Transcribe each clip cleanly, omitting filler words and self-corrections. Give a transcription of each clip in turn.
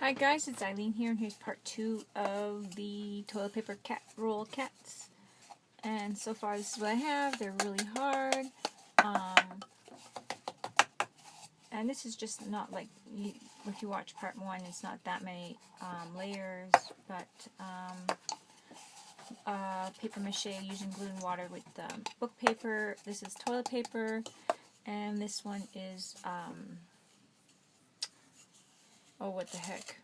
Hi guys, it's Eileen here, and here's part 2 of the toilet paper cat roll cats. And so far this is what I have. They're really hard. And this is just not like, if you watch part 1, it's not that many layers, but paper mache using glue and water with book paper. This is toilet paper, and this one is, oh what the heck,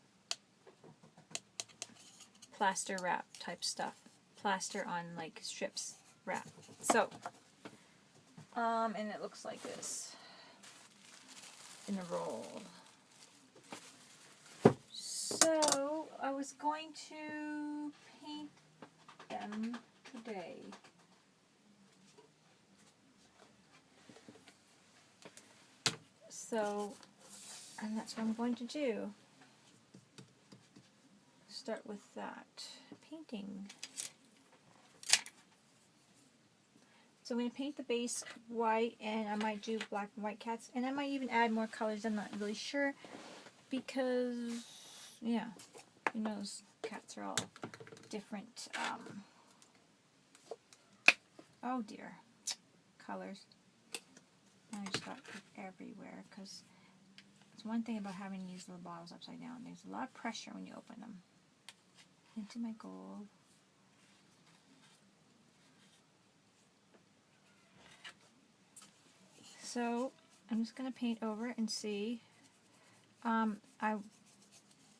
plaster wrap type stuff. Plaster on like strips wrap. So, and it looks like this in a roll. So, I was going to paint them today. So, and that's what I'm going to do. Start with that painting. So I'm going to paint the base white, and I might do black and white cats, and I might even add more colors. I'm not really sure, because, yeah, who knows, cats are all different, oh dear, colors. I just got it everywhere, because it's one thing about having these little bottles upside down. There's a lot of pressure when you open them. Into my gold. So I'm just going to paint over and see. I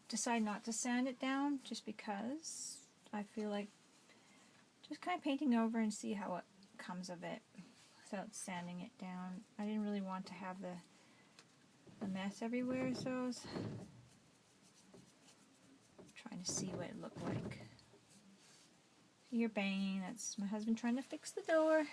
decide not to sand it down just because I feel like just kind of painting over and see how it comes of it without sanding it down. I didn't really want to have the mess everywhere, so I was trying to see what it looked like. You're banging. That's my husband trying to fix the door.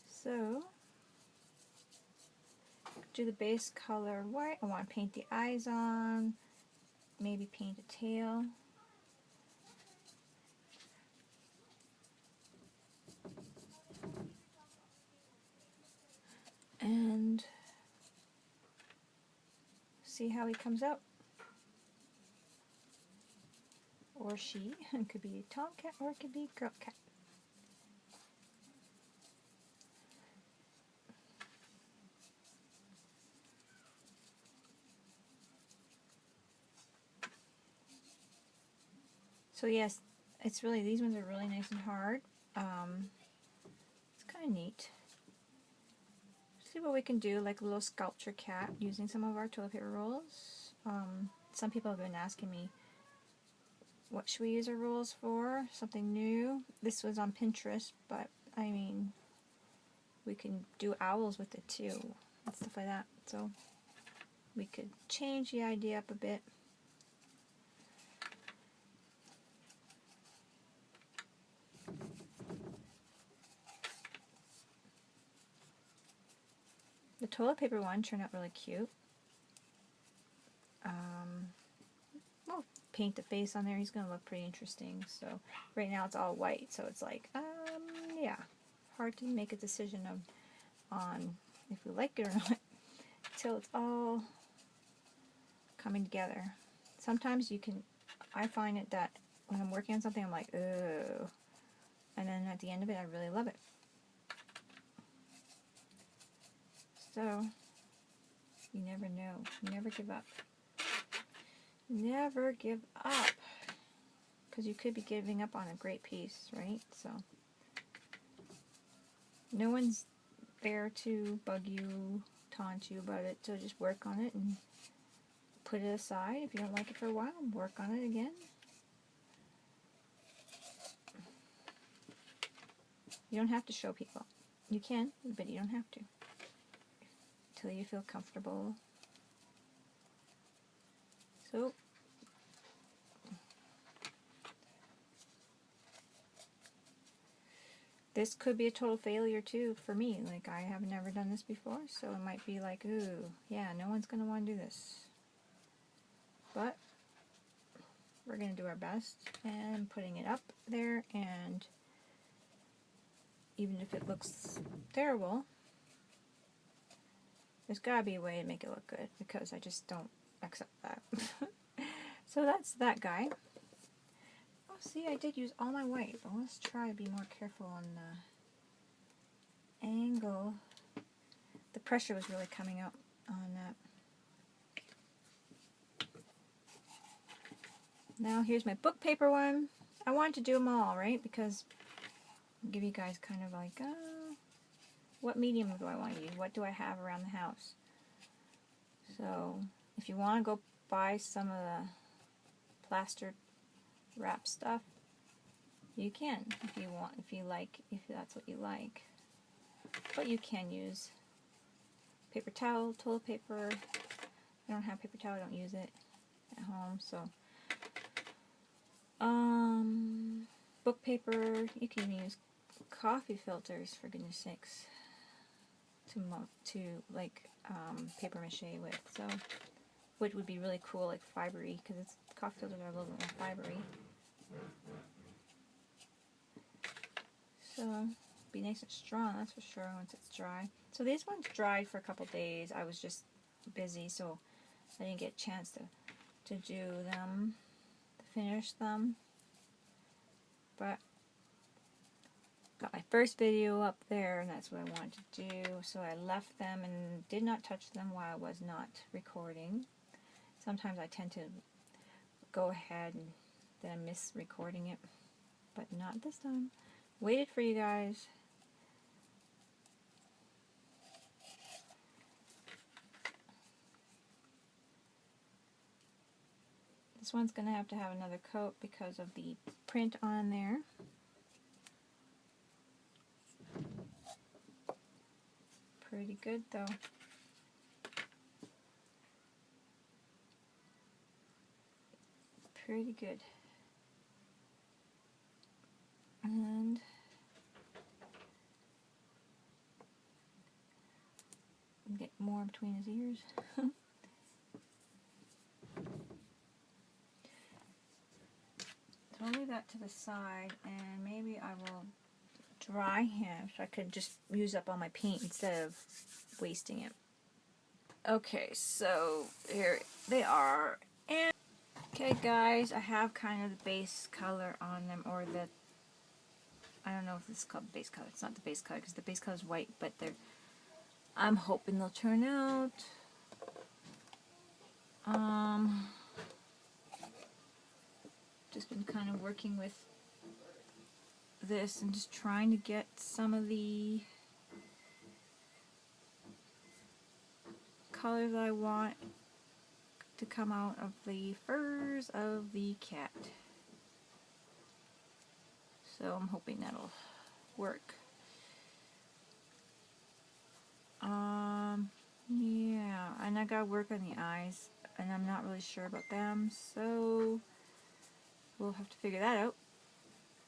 So, do the base color white. I want to paint the eyes on, maybe paint a tail. And see how he comes out. Or she. It could be a tomcat or it could be a girl cat. So yes, it's really, these ones are really nice and hard. It's kind of neat. See what we can do, like a little sculpture cat using some of our toilet paper rolls. Some people have been asking me, what should we use our rolls for? Something new. This was on Pinterest, but I mean, we can do owls with it too, and stuff like that. So we could change the idea up a bit. The toilet paper one turned out really cute. We'll paint the face on there. He's going to look pretty interesting. So right now it's all white, so it's like, yeah, hard to make a decision on if we like it or not until it's all coming together. Sometimes I find it that when I'm working on something, I'm like, oh, and then at the end of it, I really love it. So, you never know. You never give up. Never give up. Because you could be giving up on a great piece, right? So, no one's there to bug you, taunt you about it. So just work on it and put it aside. If you don't like it for a while, work on it again. You don't have to show people. You can, but you don't have to. Until you feel comfortable. So, this could be a total failure too for me. Like, I have never done this before, so it might be like, ooh, yeah, no one's going to want to do this. But we're going to do our best, and putting it up there, and even if it looks terrible, there's gotta be a way to make it look good, because I just don't accept that. So that's that guy. Oh, see, I did use all my white, but let's try to be more careful on the angle. The pressure was really coming out on that. Now here's my book paper one. I wanted to do them all, right? Because I'll give you guys kind of like, what medium do I want to use? What do I have around the house? So if you want to go buy some of the plaster wrap stuff, you can if you want, if that's what you like. But you can use paper towel, toilet paper. I don't have paper towel, I don't use it at home, so book paper. You can even use coffee filters, for goodness sakes, to like paper mache with, so which would be really cool, like fibery, because it's coffee filters are a little bit more fibery. So be nice and strong, that's for sure, once it's dry. So these ones dried for a couple days. I was just busy, so I didn't get a chance to do them, to finish them. But got my first video up there, and that's what I wanted to do. So I left them and did not touch them while I was not recording. Sometimes I tend to go ahead and then I miss recording it, but not this time. Waited for you guys. This one's going to have another coat because of the print on there. Pretty good though. Pretty good. And get more between his ears. So I'll leave that to the side, and maybe I will dry him so I could just use up all my paint instead of wasting it. Okay, so here they are. And okay guys, I have kind of the base color on them, or the, I don't know if this is called base color. It's not the base color because the base color is white, but I'm hoping they'll turn out. Just been kind of working with this and just trying to get some of the colors I want to come out of the furs of the cat. So I'm hoping that'll work. Yeah, and I gotta work on the eyes, and I'm not really sure about them, so we'll have to figure that out.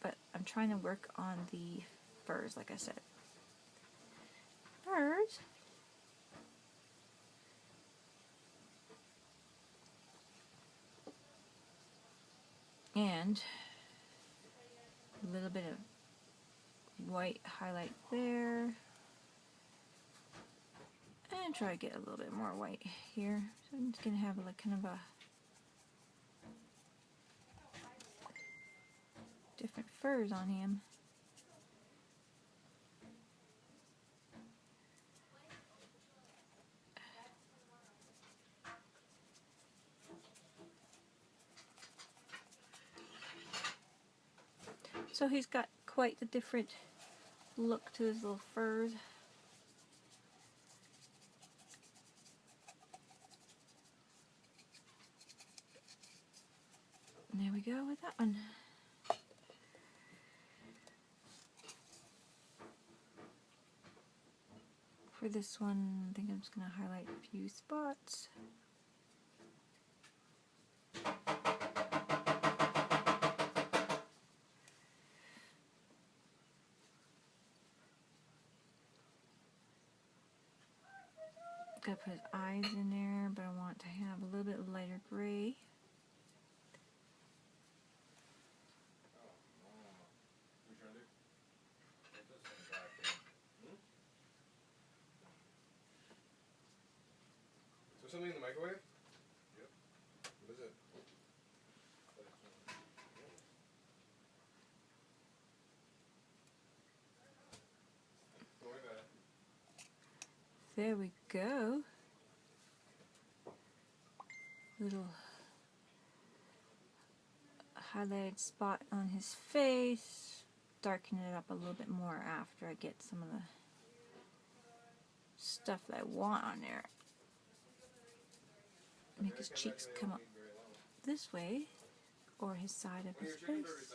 But I'm trying to work on the furs, like I said. Furs. And a little bit of white highlight there. And try to get a little bit more white here. So I'm just going to have like kind of a different furs on him. So he's got quite a different look to his little furs. And there we go with that one. For this one, I think I'm just going to highlight a few spots. Gotta put his eyes in there, but I want to have a little bit lighter gray. something in the microwave? Yep. What is it? Don't worry about it. There we go. Little highlighted spot on his face. Darken it up a little bit more after I get some of the stuff that I want on there. Make his cheeks come up this way, or his side of his face.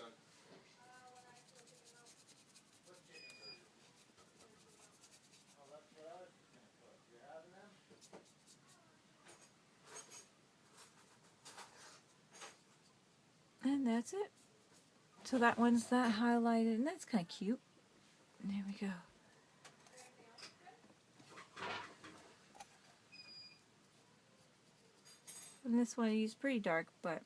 And that's it. So that one's that highlighted, and that's kind of cute. And there we go. And this one is pretty dark, but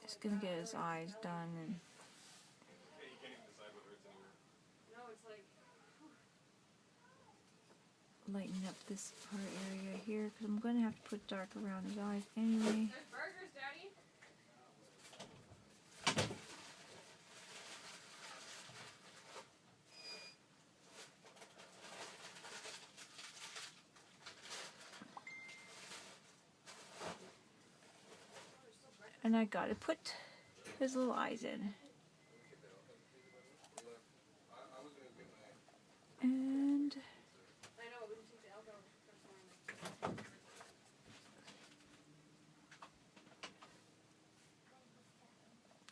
just gonna get his eyes done and lighten up this part area here, because I'm gonna have to put dark around his eyes anyway. There's burgers, Daddy. And I gotta put his little eyes in. And I know, we can take the alcohol first one.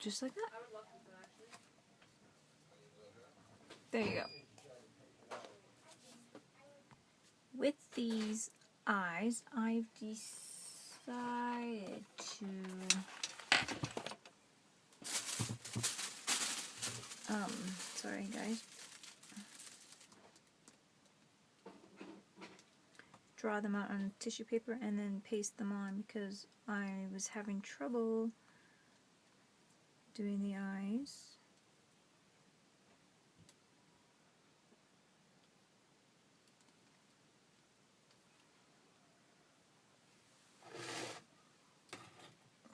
just like that. I would love to actually. There you go. With these eyes, I've decided to sorry guys, draw them out on tissue paper and then paste them on, because I was having trouble doing the eyes.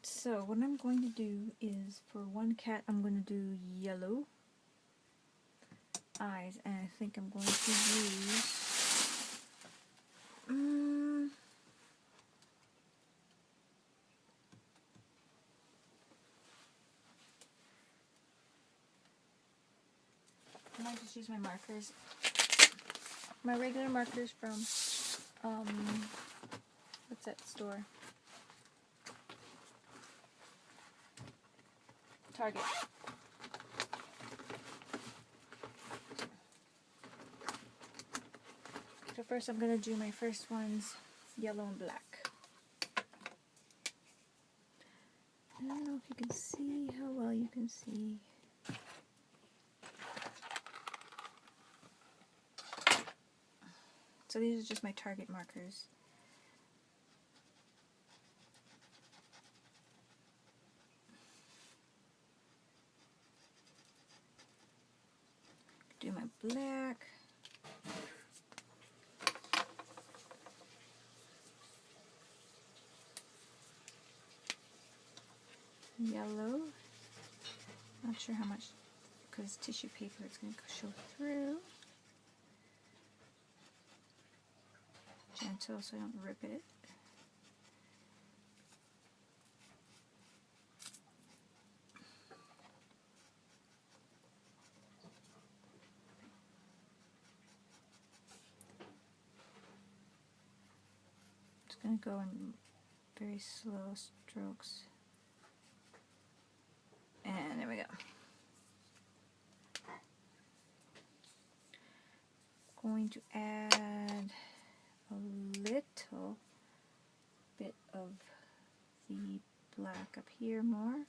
So what I'm going to do is, for one cat I'm going to do yellow eyes, and I think I'm going to use I might just use my markers, my regular markers from what's that store? Target. So first I'm going to do my first ones yellow and black. I don't know if you can see how well you can see. So these are just my Target markers. Do my black. Yellow. Not sure how much, because tissue paper it's going to show through. Gentle so I don't rip it. It's going to go in very slow strokes. And there we go. Going to add a little bit of the black up here more,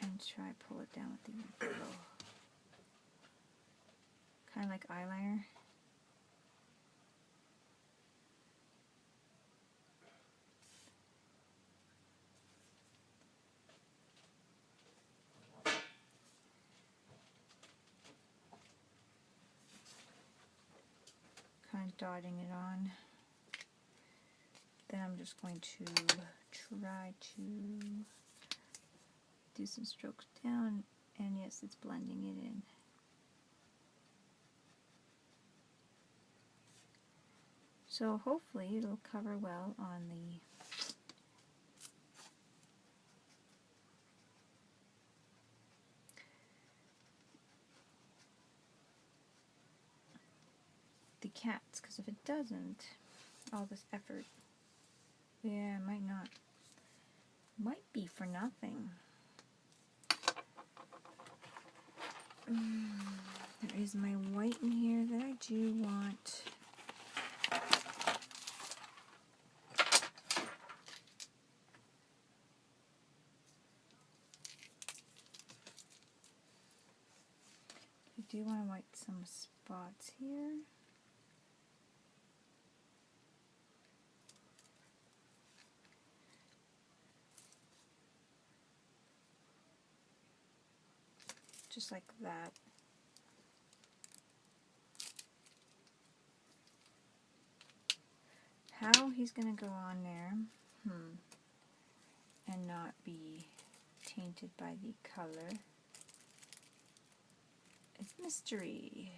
and try pull it down with the yellow. Kind of like eyeliner. dotting it on. Then I'm just going to try to do some strokes down, and yes, it's blending it in. So hopefully it'll cover well on the cats, because if it doesn't, all this effort, yeah, it might be for nothing. There is my white in here that I do want. I do want to white some spots here. Just like that. How he's gonna go on there, and not be tainted by the color, it's mystery.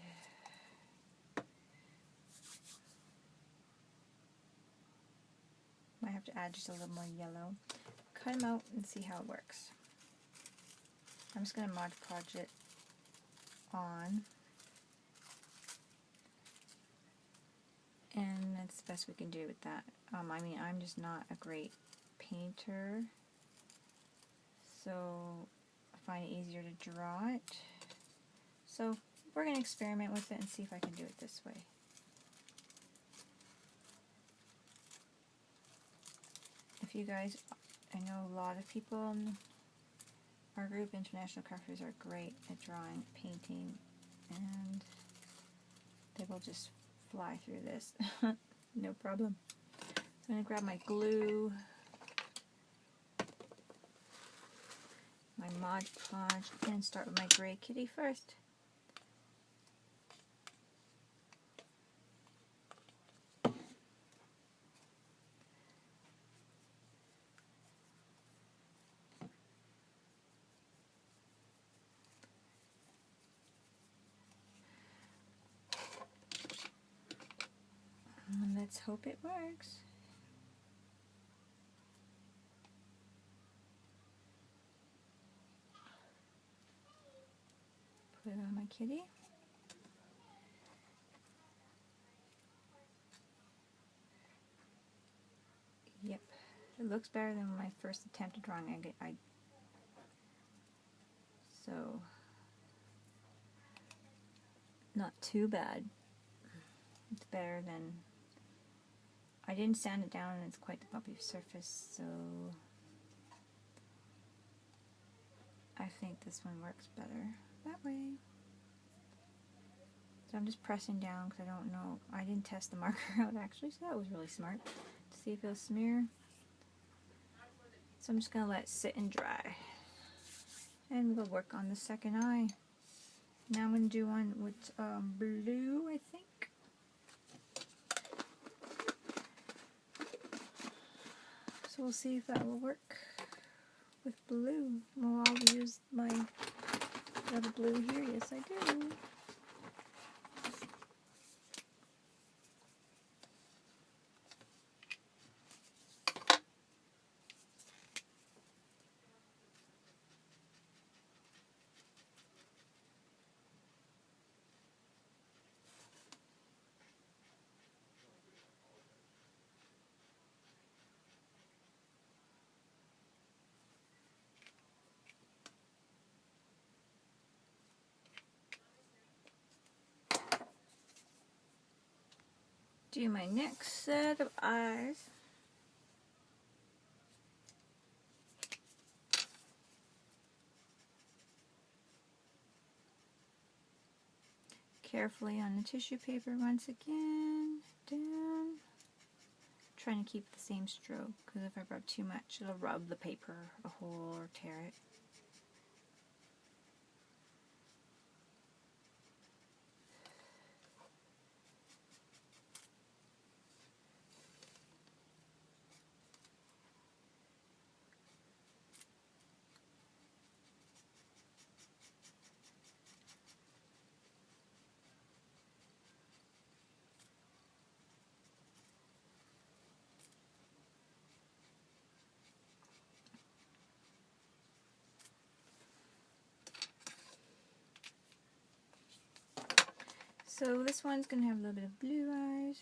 Might have to add just a little more yellow. Cut him out and see how it works. I'm just gonna Mod Podge it on. And that's the best we can do with that. I mean, I'm just not a great painter, so I find it easier to draw it. So we're going to experiment with it and see if I can do it this way. If you guys, I know a lot of people in our group, International Crafters, are great at drawing, painting, and they will just fly through this. No problem. So I'm going to grab my glue, my Mod Podge, and start with my gray kitty first. And let's hope it works. Put it on my kitty. Yep, it looks better than my first attempt at drawing. So, not too bad. It's better than, I didn't sand it down and it's quite the bumpy surface, so I think this one works better that way. So I'm just pressing down because I don't know, I didn't test the marker out actually, so that was really smart, to see if it'll smear. So I'm just going to let it sit and dry. And we'll work on the second eye. Now I'm going to do one with blue, I think. So we'll see if that will work with blue. Well, I'll use my other blue here. Yes, I do. Do my next set of eyes. Carefully on the tissue paper once again, down. Trying to keep the same stroke, because if I rub too much, it'll rub the paper a hole or tear it. So this one's going to have a little bit of blue eyes.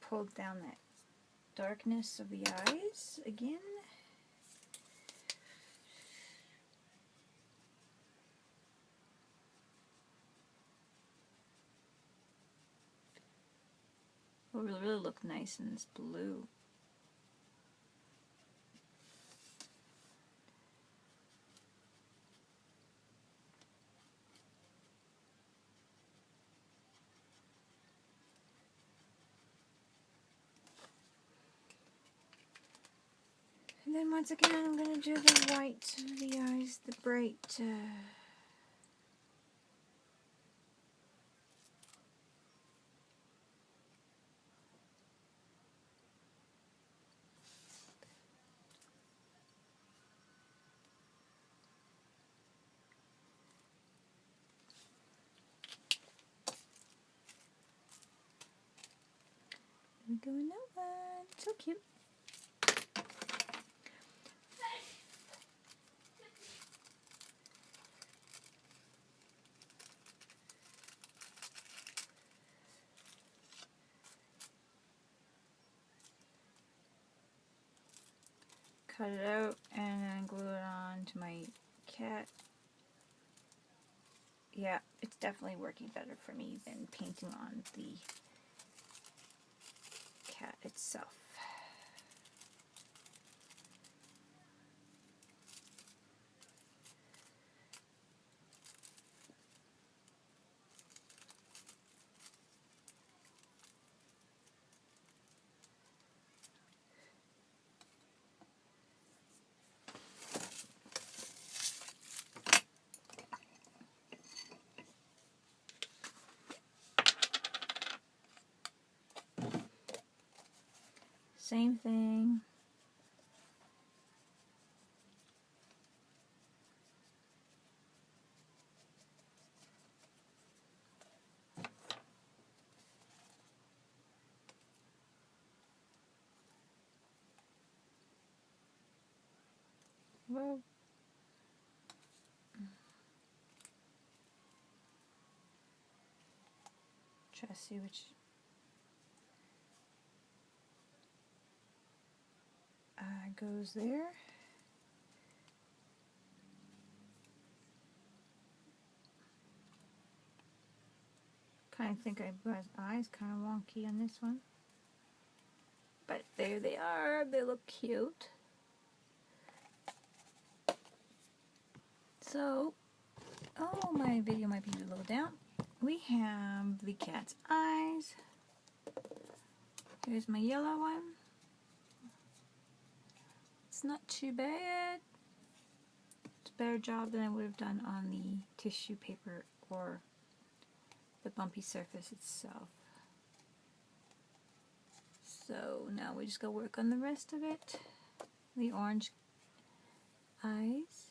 Pulled down that darkness of the eyes again. It will really look nice in this blue. And then once again, I'm going to do the white of the eyes, the bright. We go in that one. So cute. Cut it out and then glue it on to my cat. Yeah, it's definitely working better for me than painting on the cat itself. Same thing. Well, try to see which eye goes there. Kind of think I've got his eyes kind of wonky on this one. But there they are. They look cute. So, oh, my video might be a little down. We have the cat's eyes. Here's my yellow one. It's not too bad. It's a better job than I would have done on the tissue paper or the bumpy surface itself. So now we just go work on the rest of it. The orange eyes.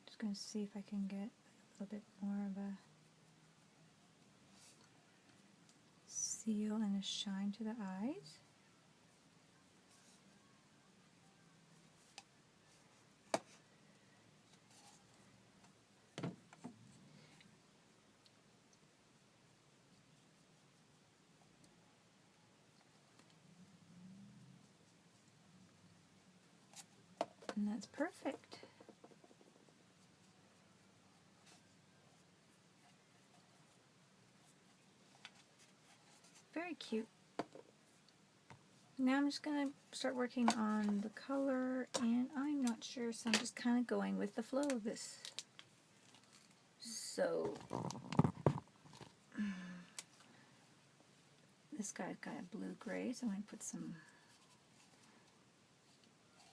Just going to see if I can get a little bit more of a seal and a shine to the eyes. And that's perfect. Very cute. Now I'm just going to start working on the color, and I'm not sure, so I'm just kind of going with the flow of this. So, this guy's got a blue-gray, so I'm going to put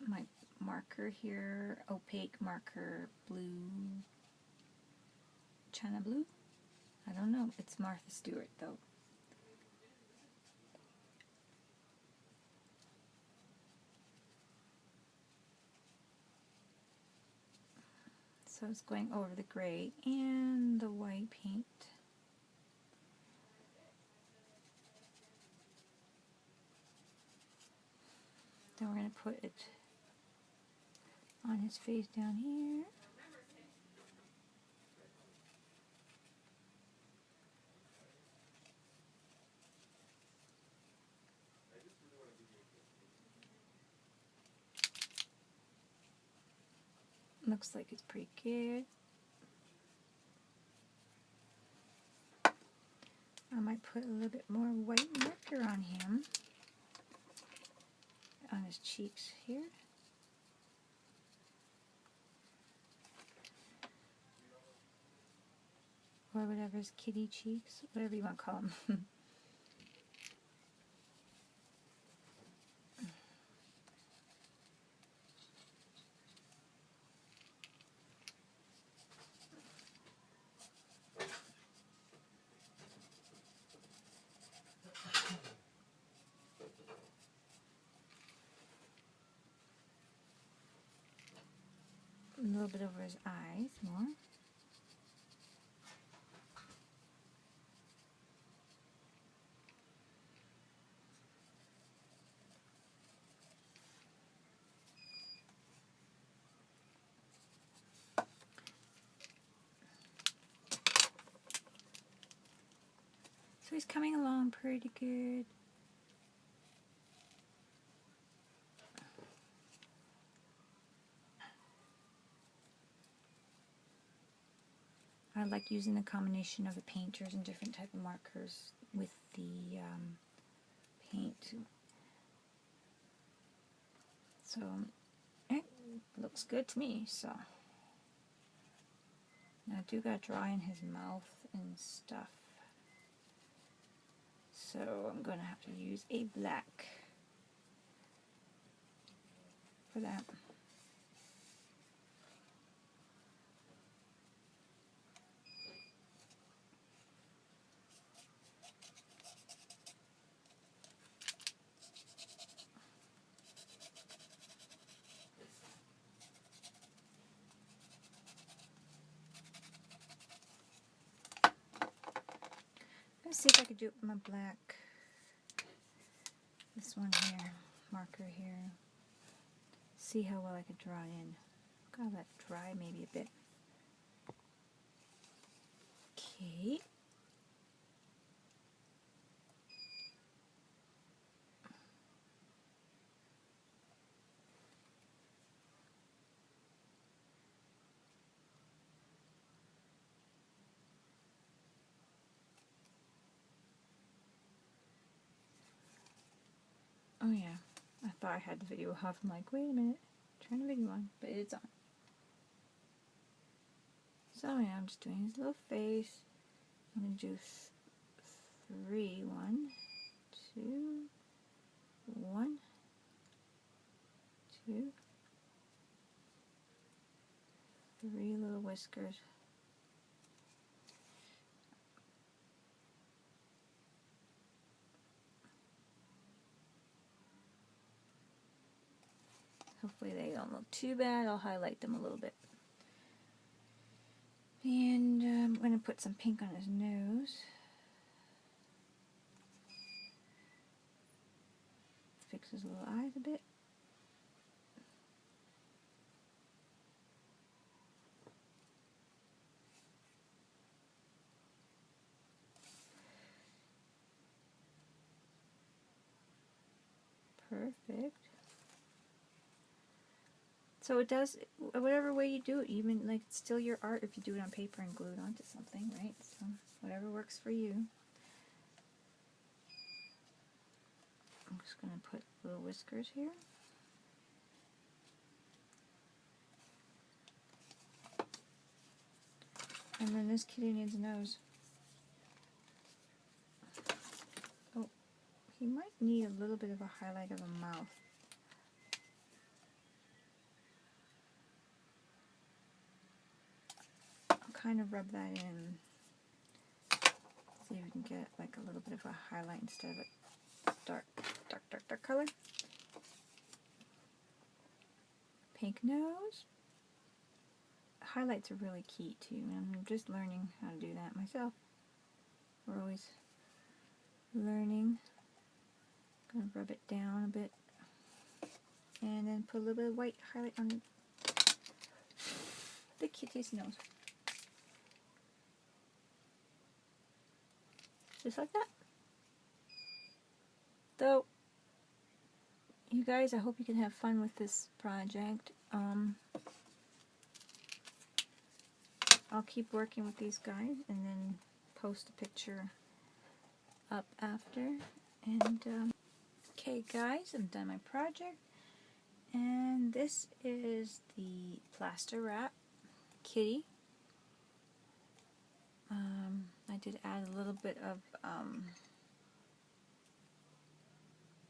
my marker here, opaque marker, blue, China blue? I don't know, it's Martha Stewart though. So it's going over the gray and the white paint. Then we're going to put it on his face down here. Looks like it's pretty good. I might put a little bit more white marker on him, on his cheeks here. Or whatever his kitty cheeks, whatever you want to call them. A little bit over his eyes more. So he's coming along pretty good. I like using the combination of the painters and different type of markers with the paint. So it looks good to me. So now I do got to draw in his mouth and stuff. So I'm going to have to use a black for that. Let's see if I could do it with my black. This one here, marker here. See how well I could draw it in. Gotta let it dry maybe a bit. Okay. Oh yeah, I thought I had the video off. I'm like, wait a minute, turn the video on, but it's on. So yeah, I'm just doing his little face. I'm gonna do 3, 1, 2, 1, 2, 3 little whiskers. Hopefully they don't look too bad. I'll highlight them a little bit. And I'm going to put some pink on his nose. Fix his little eyes a bit. Perfect. So it does, whatever way you do it, even like it's still your art if you do it on paper and glue it onto something, right? So whatever works for you. I'm just going to put little whiskers here. And then this kitty needs a nose. Oh, he might need a little bit of a highlight of a mouth. Kind of rub that in. See if we can get like a little bit of a highlight instead of a dark color. Pink nose. highlights are really key too, and I'm just learning how to do that myself. We're always learning. Gonna rub it down a bit, and then put a little bit of white highlight on the kitty's nose. Just like that. So, you guys, I hope you can have fun with this project. I'll keep working with these guys and then post a picture up after. And, okay guys, I'm done my project. And this is the plaster wrap kitty. I did add a little bit of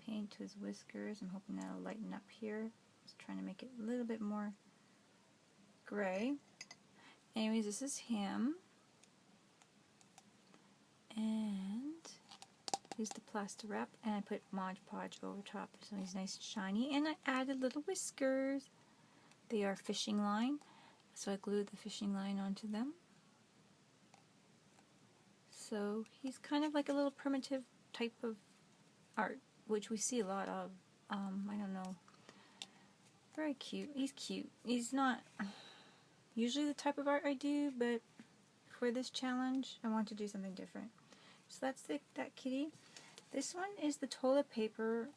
paint to his whiskers. I'm hoping that'll lighten up here. Just trying to make it a little bit more gray. Anyways, this is him. And here's the plaster wrap. And I put Mod Podge over top so he's nice and shiny. And I added little whiskers. They are fishing line. So I glued the fishing line onto them. So he's kind of like a little primitive type of art, which we see a lot of. I don't know. Very cute. He's cute. He's not usually the type of art I do, but for this challenge, I want to do something different. So that's that kitty. This one is the toilet paper,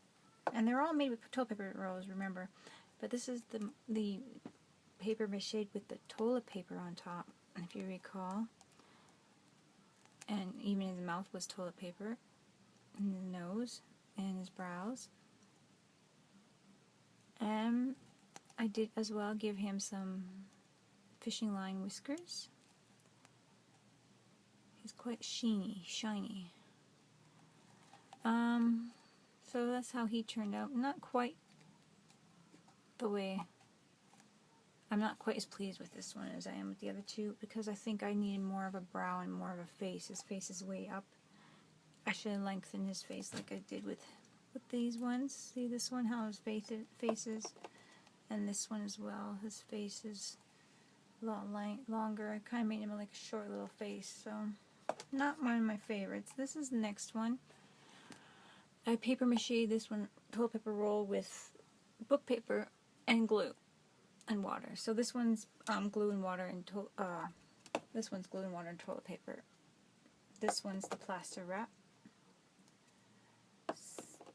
and they're all made with toilet paper rolls, remember. But this is the paper mache with the toilet paper on top, if you recall. And even his mouth was toilet paper, and his nose, and his brows. And I did as well give him some fishing line whiskers. He's quite shiny. So that's how he turned out. Not quite the way. I'm not quite as pleased with this one as I am with the other two, because I think I needed more of a brow and more of a face. His face is way up. I should have lengthened his face like I did with these ones. See this one, how his face is, and this one as well. His face is a lot longer. I kind of made him like a short little face, so not one of my favorites. This is the next one. I paper mache this one, toilet paper roll with book paper and glue and water. So this one's glue and water and this one's glue and water and toilet paper. This one's the plaster wrap.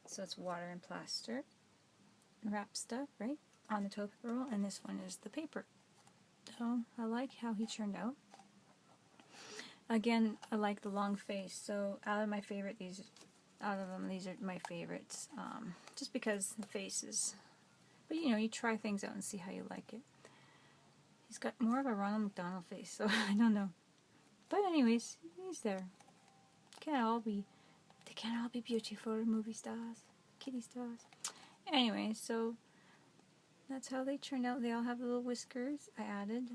So it's water and plaster wrap stuff, right, on the toilet paper roll, and this one is the paper. So I like how he turned out. Again, I like the long face. So out of my favorite, these are my favorites. Just because the face is. But you know, you try things out and see how you like it. He's got more of a Ronald McDonald face, so I don't know. But anyways, he's there. They can't all be beautiful movie stars, kitty stars. Anyway, so that's how they turned out. They all have little whiskers I added.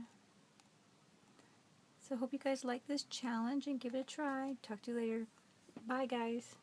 So hope you guys like this challenge and give it a try. Talk to you later. Bye guys.